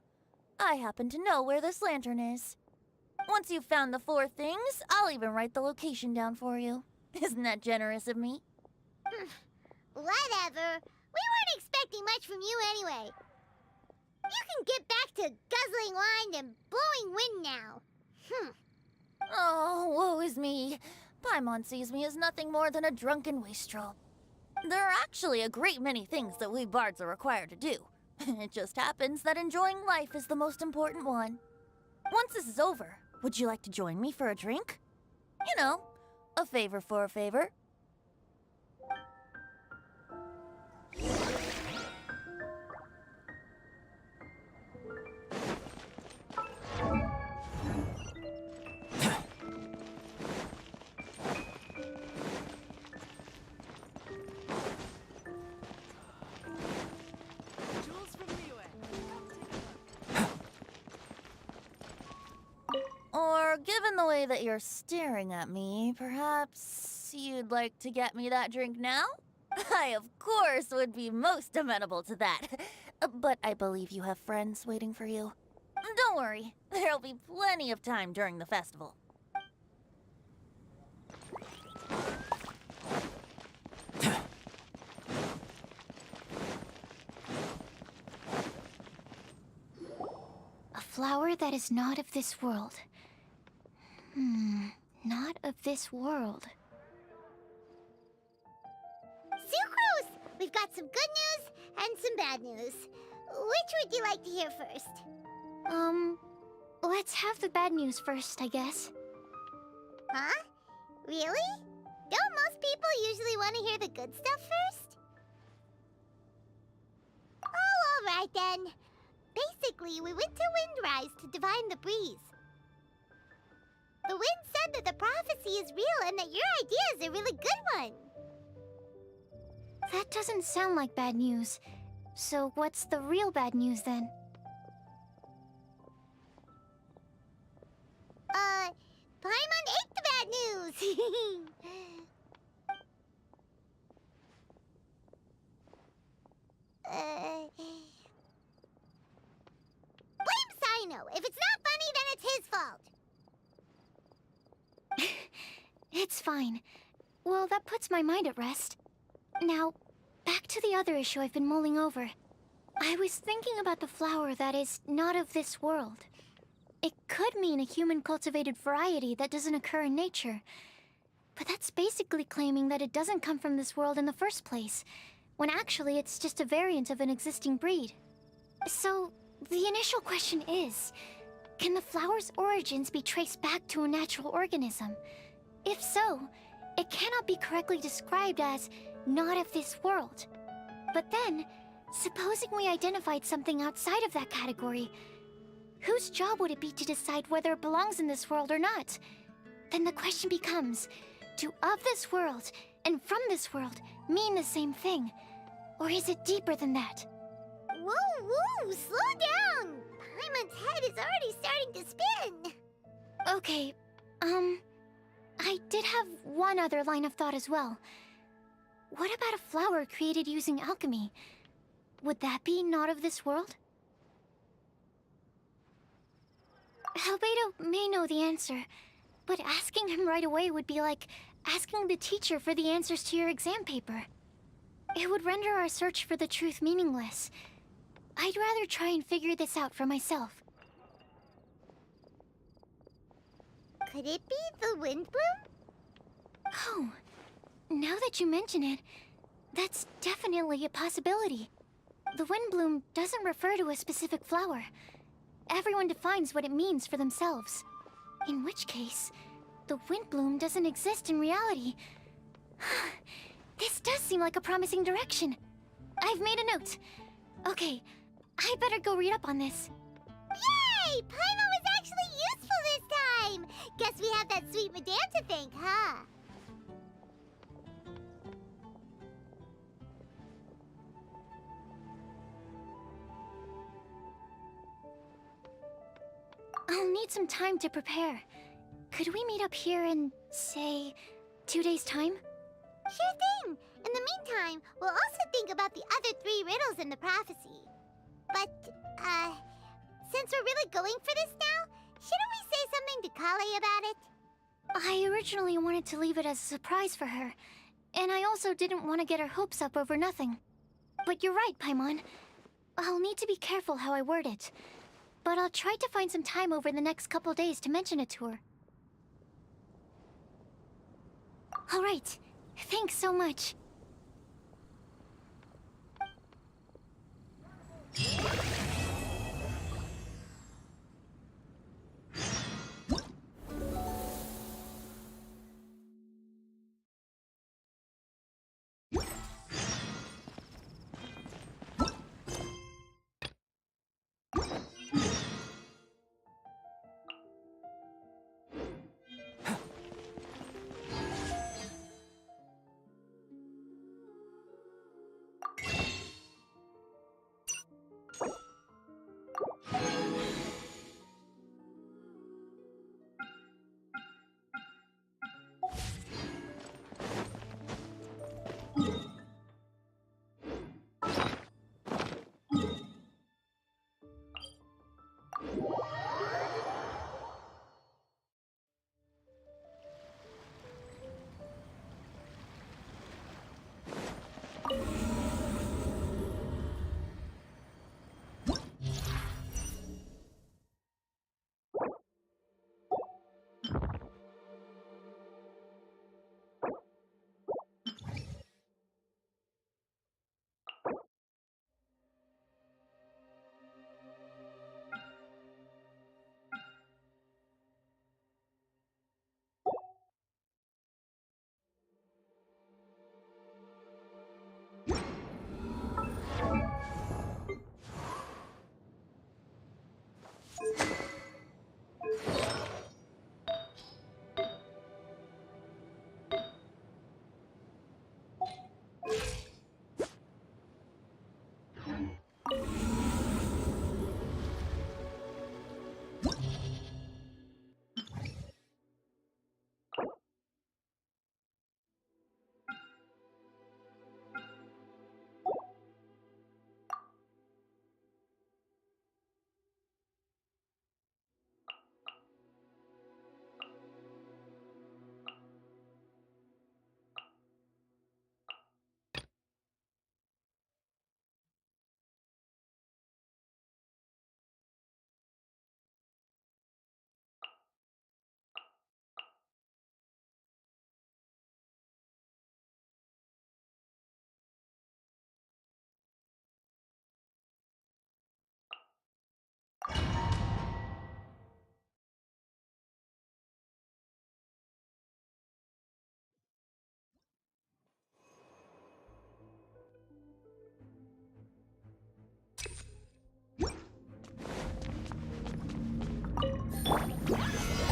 I happen to know where this lantern is. Once you've found the 4 things, I'll even write the location down for you. Isn't that generous of me? Whatever. We weren't expecting much from you anyway. You can get back to guzzling wine and blowing wind now. Oh, woe is me. Paimon sees me as nothing more than a drunken wastrel. There are actually a great many things that we bards are required to do. It just happens that enjoying life is the most important one. Once this is over, would you like to join me for a drink? You know, a favor for a favor. Or, given the way that you're staring at me, perhaps you'd like to get me that drink now? I, of course, would be most amenable to that. But I believe you have friends waiting for you. Don't worry, there'll be plenty of time during the festival. A flower that is not of this world. Not of this world. Sucrose! We've got some good news and some bad news. Which would you like to hear first? Let's have the bad news first, I guess. Huh? Really? Don't most people usually want to hear the good stuff first? Oh, all right then. Basically, we went to Windrise to divine the breeze. The wind said that the prophecy is real and that your idea is a really good one. That doesn't sound like bad news. So what's the real bad news then? Paimon ate the bad news! Blame Sino! If it's not funny, then it's his fault! It's fine. Well, that puts my mind at rest. Now, back to the other issue I've been mulling over. I was thinking about the flower that is not of this world. It could mean a human-cultivated variety that doesn't occur in nature. But that's basically claiming that it doesn't come from this world in the first place, when actually it's just a variant of an existing breed. So, the initial question is, can the flower's origins be traced back to a natural organism? If so, it cannot be correctly described as not of this world. But then, supposing we identified something outside of that category, whose job would it be to decide whether it belongs in this world or not? Then the question becomes, do of this world and from this world mean the same thing? Or is it deeper than that? Whoa, whoa, slow down! Paimon's head is already starting to spin! Okay, I did have one other line of thought as well. What about a flower created using alchemy? Would that be not of this world? Albedo may know the answer, but asking him right away would be like asking the teacher for the answers to your exam paper. It would render our search for the truth meaningless. I'd rather try and figure this out for myself. Could it be the Windblume? Oh, now that you mention it, that's definitely a possibility. The Windblume doesn't refer to a specific flower. Everyone defines what it means for themselves. In which case, the Windblume doesn't exist in reality. This does seem like a promising direction. I've made a note. Okay, I better go read up on this. Yay! Paimon was actually useful this time! Guess we have that sweet madame to thank, huh? I'll need some time to prepare. Could we meet up here in, say, 2 days' time? Sure thing. In the meantime, we'll also think about the other 3 riddles in the prophecy. But, since we're really going for this now, shouldn't we say something to Kale about it? I originally wanted to leave it as a surprise for her, and I also didn't want to get her hopes up over nothing. But you're right, Paimon. I'll need to be careful how I word it. But I'll try to find some time over the next couple days to mention it to her. All right. Thanks so much.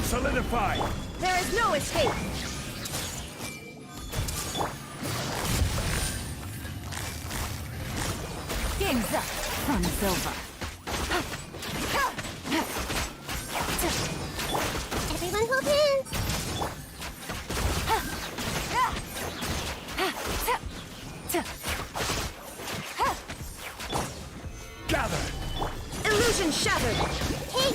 Solidify! There is no escape! Game's up. Run's over. Everyone hold hands! Gather! Illusion shattered! Hey!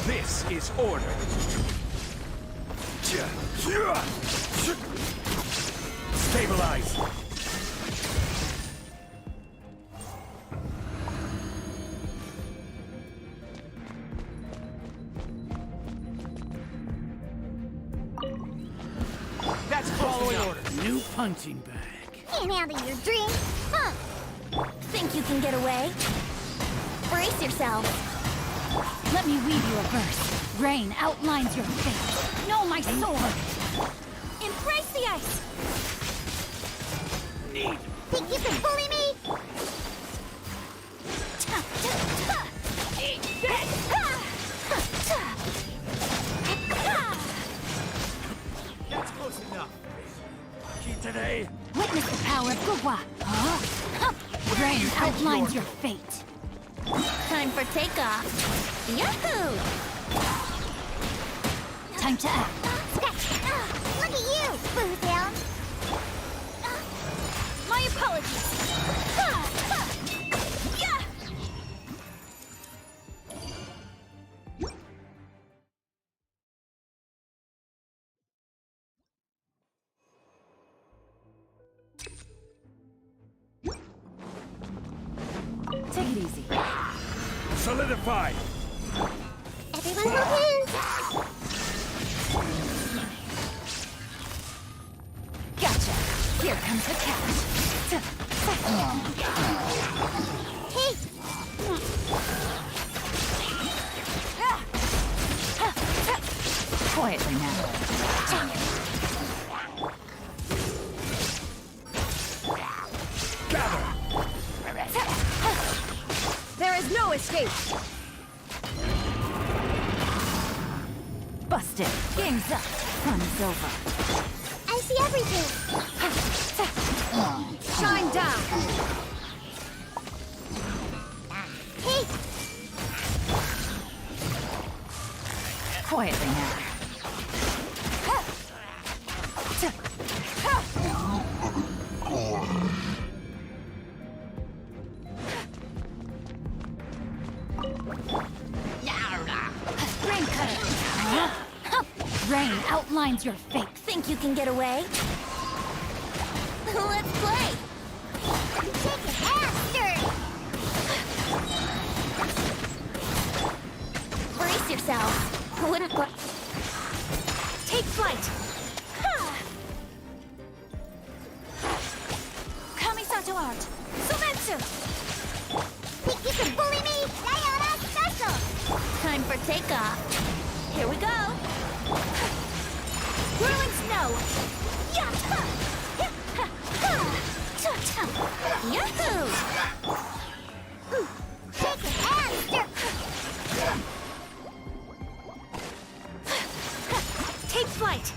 This is order. Stabilize. That's following orders. New punching bag. Can't handle your drink, huh? Think you can get away? Brace yourself! Let me weave you a verse. Rain outlines your fate. Know my sword! Embrace the ice! Need. Think you can bully me? That's close enough. Lucky today. Witness the power of Gugwa! Rain outlines your fate. Time for takeoff. Yahoo! Time to act. Look at you, Bootown. My apologies. Take it easy. Solidify! Everyone hold hands. Gotcha. Here comes the catch. Hey, Quietly now. Gather! There is no escape. Busted. Game's up. Fun's over. I see everything. Shine down. Hey, Quietly now. Rain cutter. Rain outlines your fate. Think you can get away? Let's play. take it after. Brace yourselves. Wouldn't put. Take flight. Kamisato out. Sumetsu. Think you can bully me? Sayonara special. Time for takeoff. Here we go. Whirling snow. Yahoo! Take it after. Take flight.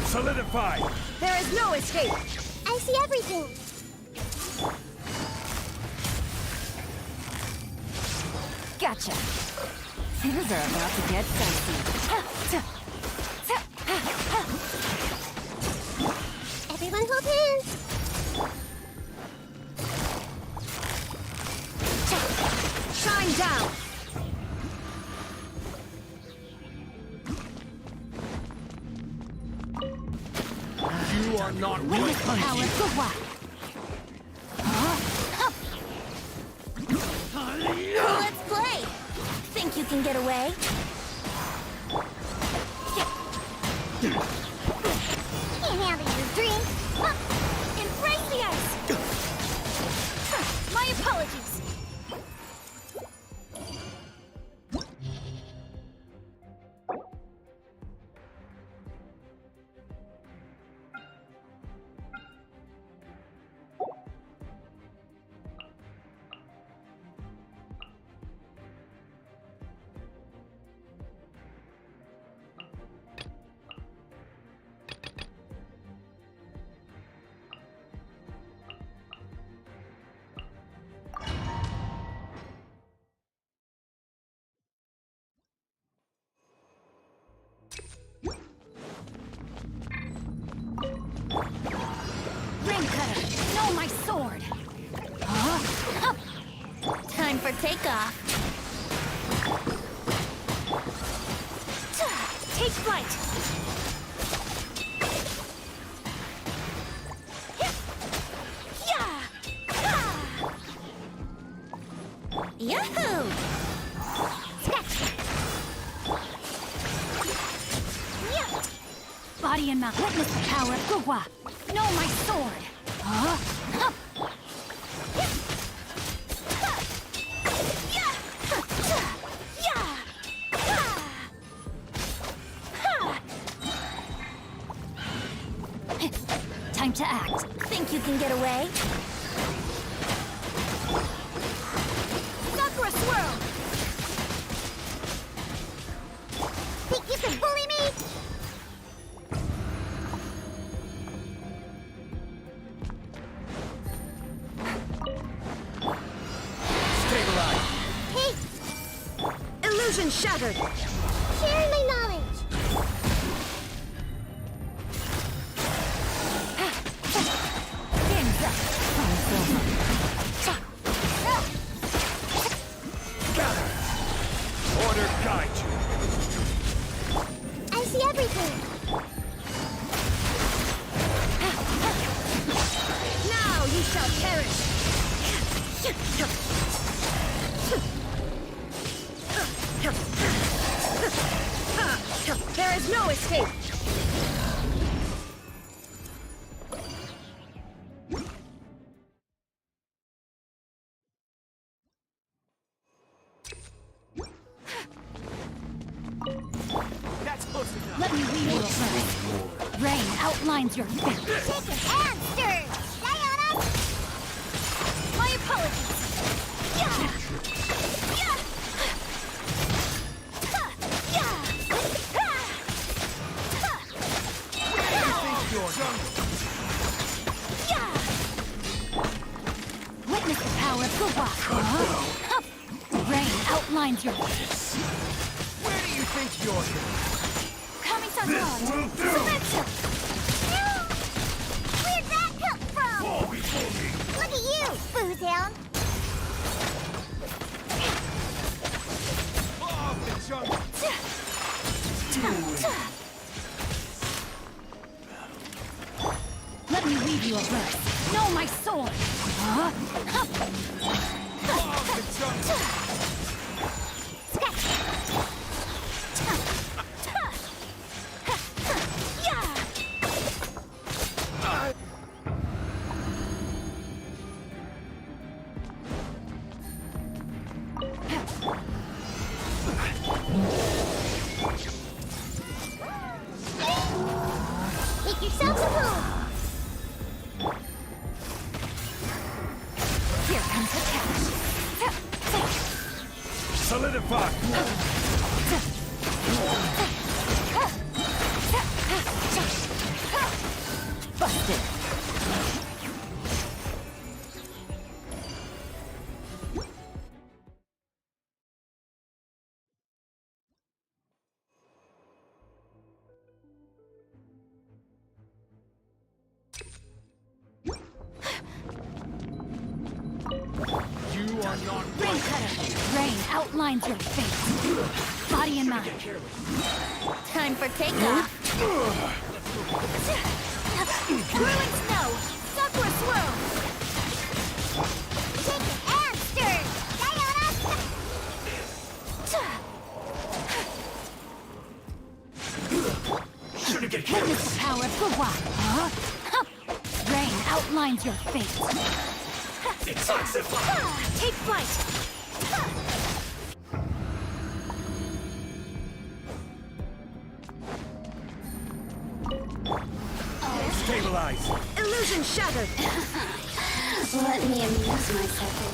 Solidify! There is no escape. I see everything. Gotcha. Things are about to get dicey. Everyone hold hands. Shine down. You are not Witness the power of the whack. Let's play. Think you can get away? Can't handle your drink. Embrace the ice. My apologies. Rain cutter, no, my sword. Time for takeoff. Take flight. Yahoo! Body and mouth. Witness the power of Gugwa. Know my sword. Time to act. Think you can get away? Illusion shattered! Sharing my knowledge! Order guide you. I see everything! Now you shall perish! There is no escape! That's close enough. Let me read you a verse. Rain outlines your fate. Shake it and stir! Stay on us! My apologies! Yeah! Yeah! Ha! Yeah! Ha! Ha! Yeah! Witness the power of the rock. Huh? Rain outlines your fate. Where do you think you're going? Kami-san-san! Selection! Where'd that come from? Look at you, Boozehound! Off the jungle. Let me read you a verse. Know my sword. Huh? Off the jungle. Make yourselves at home! Here comes the catch. Solidify. Busted. You are not Rain cutter. Rain outlines your fate. Body and mind. Time for takeoff. Whirling snow! Sucker swirl! Shake it and stir! Stay on us! Witness the power of the rock. Huh? Rain outlines your fate. Take flight. stabilize. Illusion shattered! Let me amuse myself a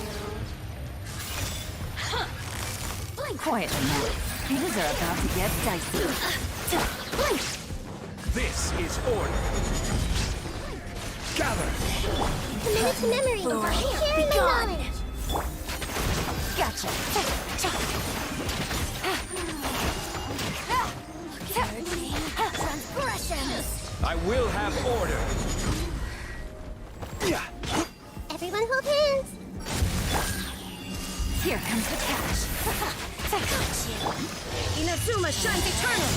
little. Quietly now. Things are about to get dicey. This is order. Gather. Committed to memory! Sharing my knowledge! Gotcha. Transgressions! I will have order. Everyone hold hands! Here comes the cash. Inazuma shines eternal!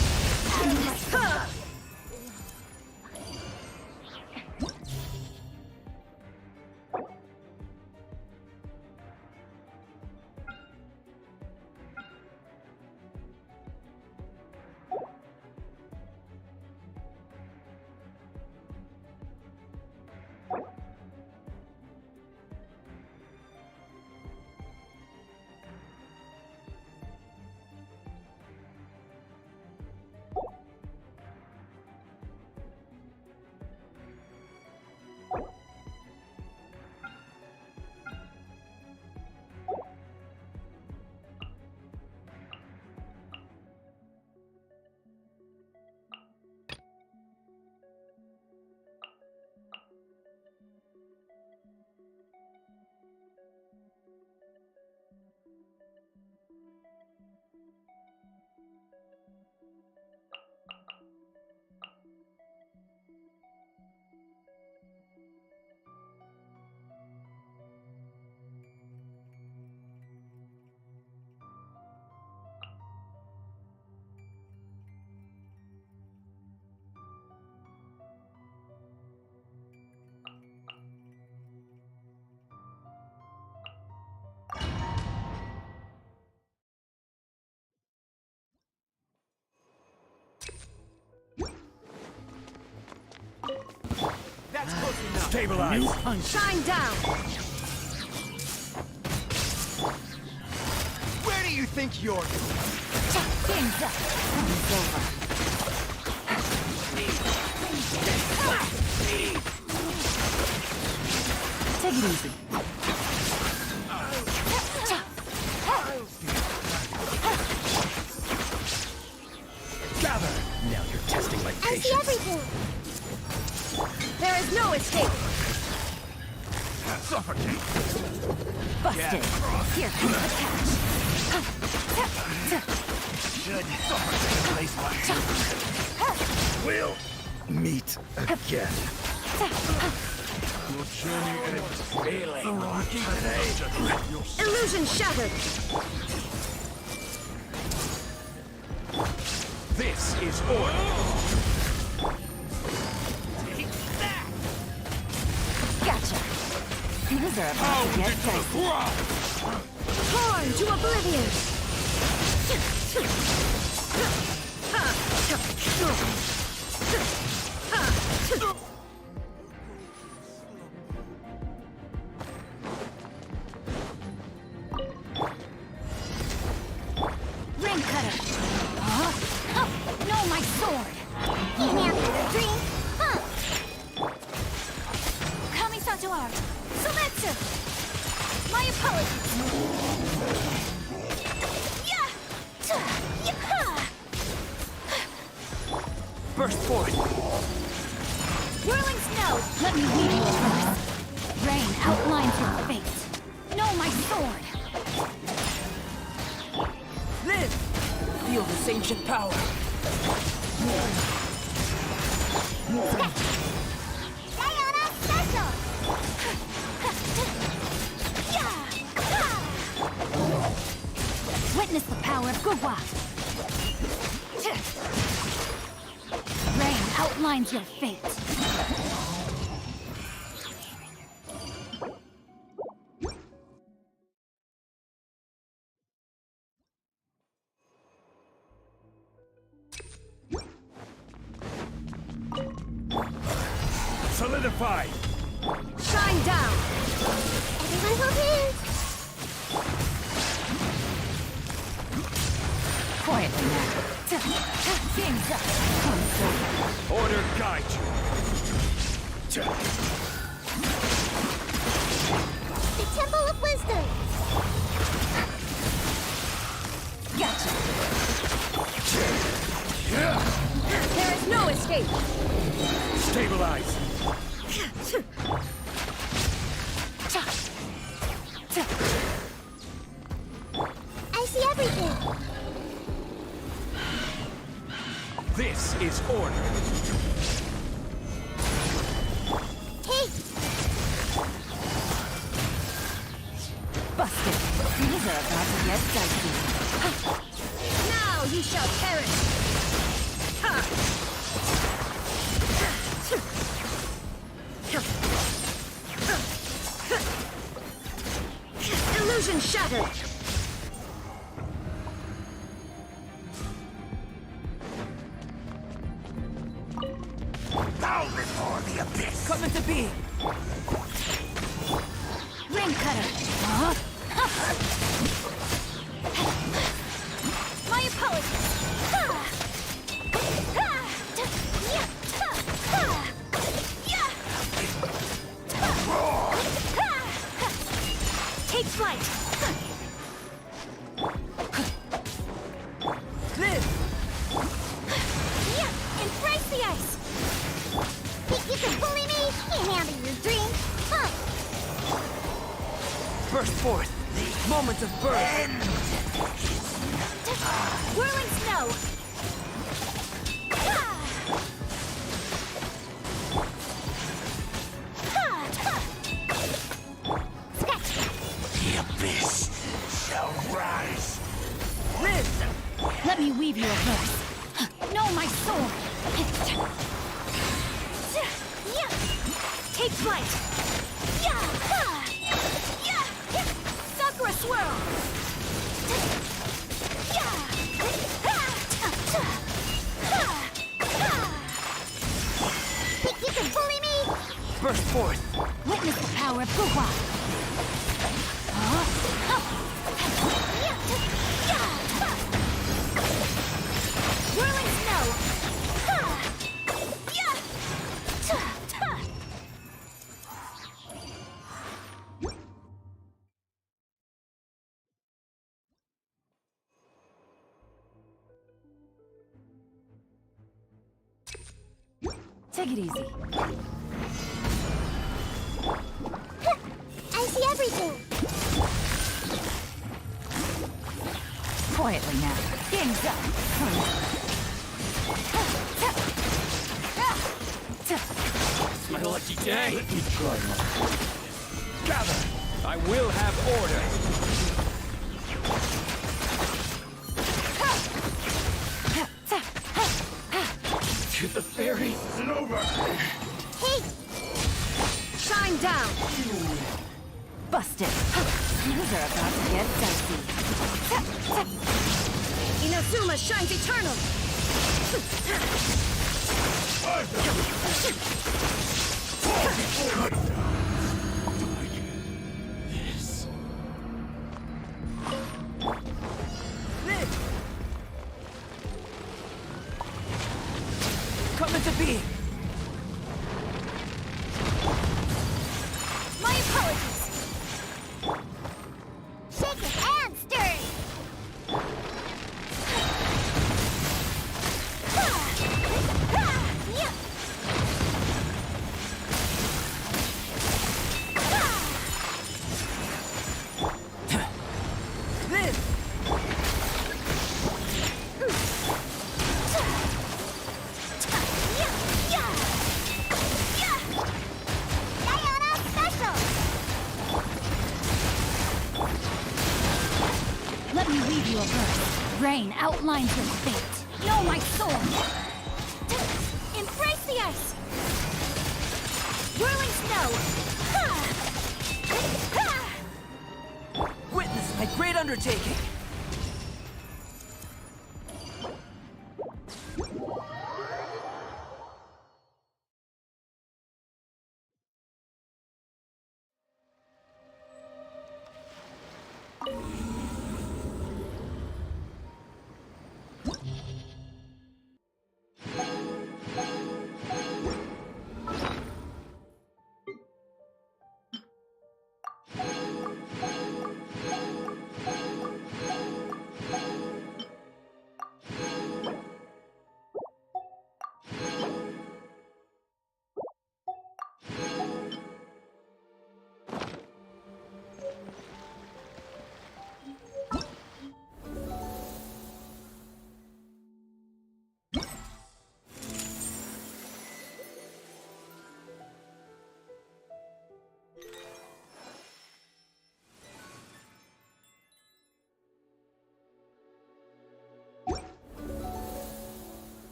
Stabilize. New punch. Shine down! Where do you think you're going? Game's up. Game's over. Take it easy. Gather. Now you're testing my I patience. see everything. There is no escape. Suffocate. Busted. Here comes the catch. Should suffocate place like We'll meet again. Your journey ends. Really? Today. Illusion shattered. This is order. Gotcha. These are about to get dicey. Torn to oblivion. Ring cutter. No, my sword. You handle the dream. Huh. Kamisato art. Sometsu. My apologies. Yeah. Burst forth! Whirling snow. Let me lead you a verse. Rain outlines your fate. No, my sword. Live! Feel this ancient power. Sayona special. Witness the power of Gugwa. Rain outlines your fate. Solidify. Shine down. Everyone hold hands. Quietly now. Game's up. Order guide you. The Temple of Wisdom. Gotcha. There is no escape. Stabilize. I see everything. This is order. Take. Busted. These are about to get dicey. Now you shall perish. Illusion shattered. Bow before the abyss. Coming to be! Ring cutter. My apologies. Take flight. Live! Embrace the ice. Think you can bully me? Can't handle your dream. Huh. Burst forth! Moment of birth! Whirling snow. The abyss shall rise. Live! Let me weave you a verse. No, my sword. Take flight. Sakura swirl. Think you can bully me? Burst forth. Witness the power of Guhua. Whirling snow. Take it easy. I see everything. Quietly now. Game's up. It's my lucky day. Let me try my... Gather! I will have order. To the fairy and over. Hey, Shine down. Busted. Things are about to get dicey. Inazuma shines eternal. Come into being. my apologies. Shaken and stirred. Let me read you a verse. Rain outlines your fate. Know my soul. Embrace the ice. Whirling snow. Witness my great undertaking.